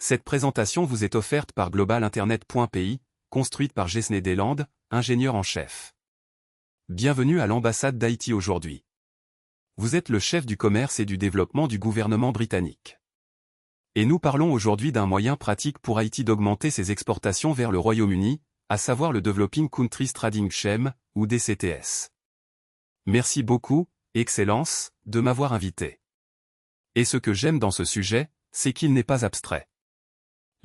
Cette présentation vous est offerte par globalinternet.pi, construite par Jesné Deslandes, ingénieur en chef. Bienvenue à l'ambassade d'Haïti aujourd'hui. Vous êtes le chef du commerce et du développement du gouvernement britannique. Et nous parlons aujourd'hui d'un moyen pratique pour Haïti d'augmenter ses exportations vers le Royaume-Uni, à savoir le Developing Countries Trading Scheme, ou DCTS. Merci beaucoup, Excellence, de m'avoir invité. Et ce que j'aime dans ce sujet, c'est qu'il n'est pas abstrait.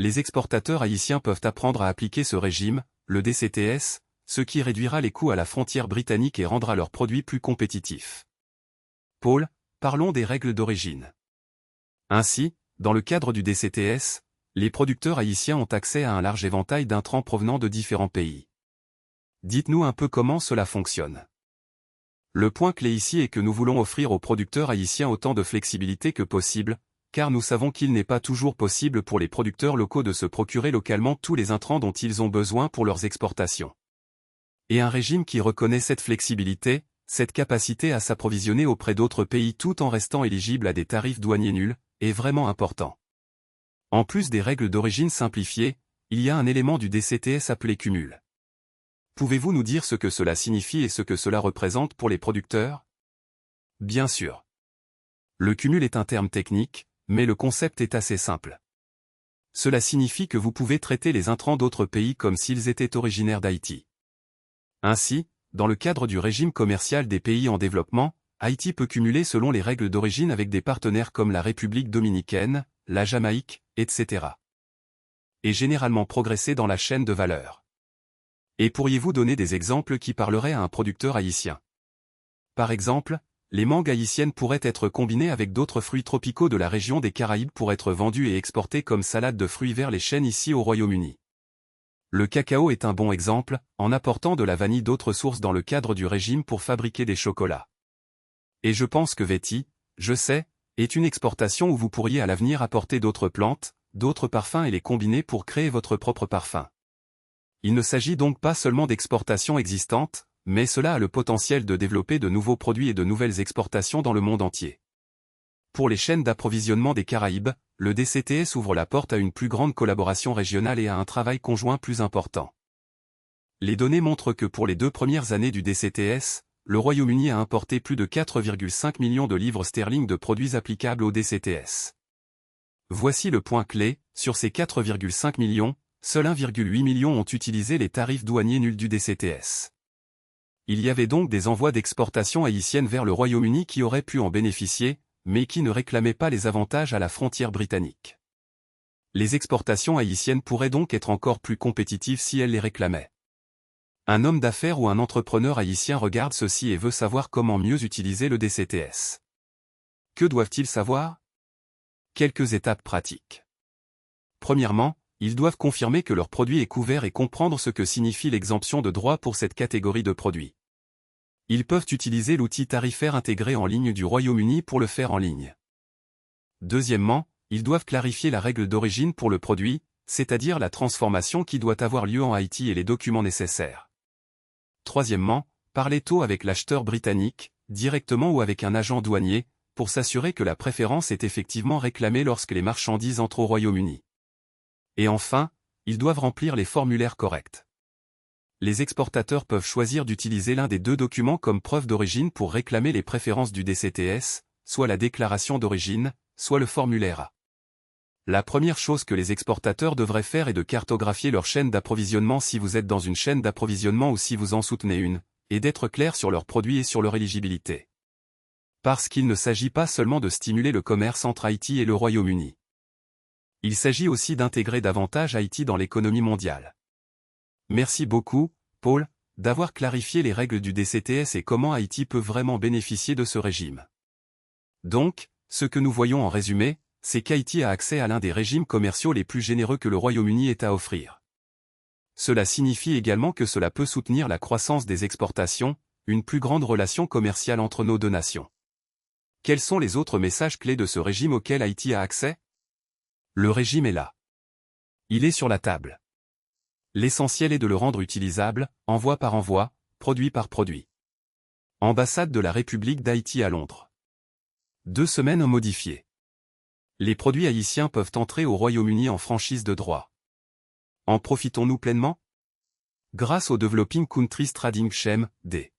Les exportateurs haïtiens peuvent apprendre à appliquer ce régime, le DCTS, ce qui réduira les coûts à la frontière britannique et rendra leurs produits plus compétitifs. Paul, parlons des règles d'origine. Ainsi, dans le cadre du DCTS, les producteurs haïtiens ont accès à un large éventail d'intrants provenant de différents pays. Dites-nous un peu comment cela fonctionne. Le point clé ici est que nous voulons offrir aux producteurs haïtiens autant de flexibilité que possible, car nous savons qu'il n'est pas toujours possible pour les producteurs locaux de se procurer localement tous les intrants dont ils ont besoin pour leurs exportations. Et un régime qui reconnaît cette flexibilité, cette capacité à s'approvisionner auprès d'autres pays tout en restant éligible à des tarifs douaniers nuls, est vraiment important. En plus des règles d'origine simplifiées, il y a un élément du DCTS appelé cumul. Pouvez-vous nous dire ce que cela signifie et ce que cela représente pour les producteurs? Bien sûr. Le cumul est un terme technique, mais le concept est assez simple. Cela signifie que vous pouvez traiter les intrants d'autres pays comme s'ils étaient originaires d'Haïti. Ainsi, dans le cadre du régime commercial des pays en développement, Haïti peut cumuler selon les règles d'origine avec des partenaires comme la République dominicaine, la Jamaïque, etc. Et généralement progresser dans la chaîne de valeur. Et pourriez-vous donner des exemples qui parleraient à un producteur haïtien? Par exemple, les mangues haïtiennes pourraient être combinées avec d'autres fruits tropicaux de la région des Caraïbes pour être vendus et exportés comme salade de fruits vers les chaînes ici au Royaume-Uni. Le cacao est un bon exemple, en apportant de la vanille d'autres sources dans le cadre du régime pour fabriquer des chocolats. Et je pense que Veti, je sais, est une exportation où vous pourriez à l'avenir apporter d'autres plantes, d'autres parfums et les combiner pour créer votre propre parfum. Il ne s'agit donc pas seulement d'exportations existantes, mais cela a le potentiel de développer de nouveaux produits et de nouvelles exportations dans le monde entier. Pour les chaînes d'approvisionnement des Caraïbes, le DCTS ouvre la porte à une plus grande collaboration régionale et à un travail conjoint plus important. Les données montrent que pour les 2 premières années du DCTS, le Royaume-Uni a importé plus de 4,5 millions de livres sterling de produits applicables au DCTS. Voici le point clé, sur ces 4,5 millions, seuls 1,8 million ont utilisé les tarifs douaniers nuls du DCTS. Il y avait donc des envois d'exportation haïtiennes vers le Royaume-Uni qui auraient pu en bénéficier, mais qui ne réclamaient pas les avantages à la frontière britannique. Les exportations haïtiennes pourraient donc être encore plus compétitives si elles les réclamaient. Un homme d'affaires ou un entrepreneur haïtien regarde ceci et veut savoir comment mieux utiliser le DCTS. Que doivent-ils savoir? Quelques étapes pratiques. Premièrement, ils doivent confirmer que leur produit est couvert et comprendre ce que signifie l'exemption de droit pour cette catégorie de produits. Ils peuvent utiliser l'outil tarifaire intégré en ligne du Royaume-Uni pour le faire en ligne. Deuxièmement, ils doivent clarifier la règle d'origine pour le produit, c'est-à-dire la transformation qui doit avoir lieu en Haïti et les documents nécessaires. Troisièmement, parler tôt avec l'acheteur britannique, directement ou avec un agent douanier, pour s'assurer que la préférence est effectivement réclamée lorsque les marchandises entrent au Royaume-Uni. Et enfin, ils doivent remplir les formulaires corrects. Les exportateurs peuvent choisir d'utiliser l'un des 2 documents comme preuve d'origine pour réclamer les préférences du DCTS, soit la déclaration d'origine, soit le formulaire A. La première chose que les exportateurs devraient faire est de cartographier leur chaîne d'approvisionnement si vous êtes dans une chaîne d'approvisionnement ou si vous en soutenez une, et d'être clair sur leurs produits et sur leur éligibilité. Parce qu'il ne s'agit pas seulement de stimuler le commerce entre Haïti et le Royaume-Uni. Il s'agit aussi d'intégrer davantage Haïti dans l'économie mondiale. Merci beaucoup, Paul, d'avoir clarifié les règles du DCTS et comment Haïti peut vraiment bénéficier de ce régime. Donc, ce que nous voyons en résumé, c'est qu'Haïti a accès à l'un des régimes commerciaux les plus généreux que le Royaume-Uni ait à offrir. Cela signifie également que cela peut soutenir la croissance des exportations, une plus grande relation commerciale entre nos 2 nations. Quels sont les autres messages clés de ce régime auquel Haïti a accès? Le régime est là. Il est sur la table. L'essentiel est de le rendre utilisable, envoi par envoi, produit par produit. Ambassade de la République d'Haïti à Londres. 2 semaines modifiées. Les produits haïtiens peuvent entrer au Royaume-Uni en franchise de droit. En profitons-nous pleinement? Grâce au Developing Countries Trading Scheme, D.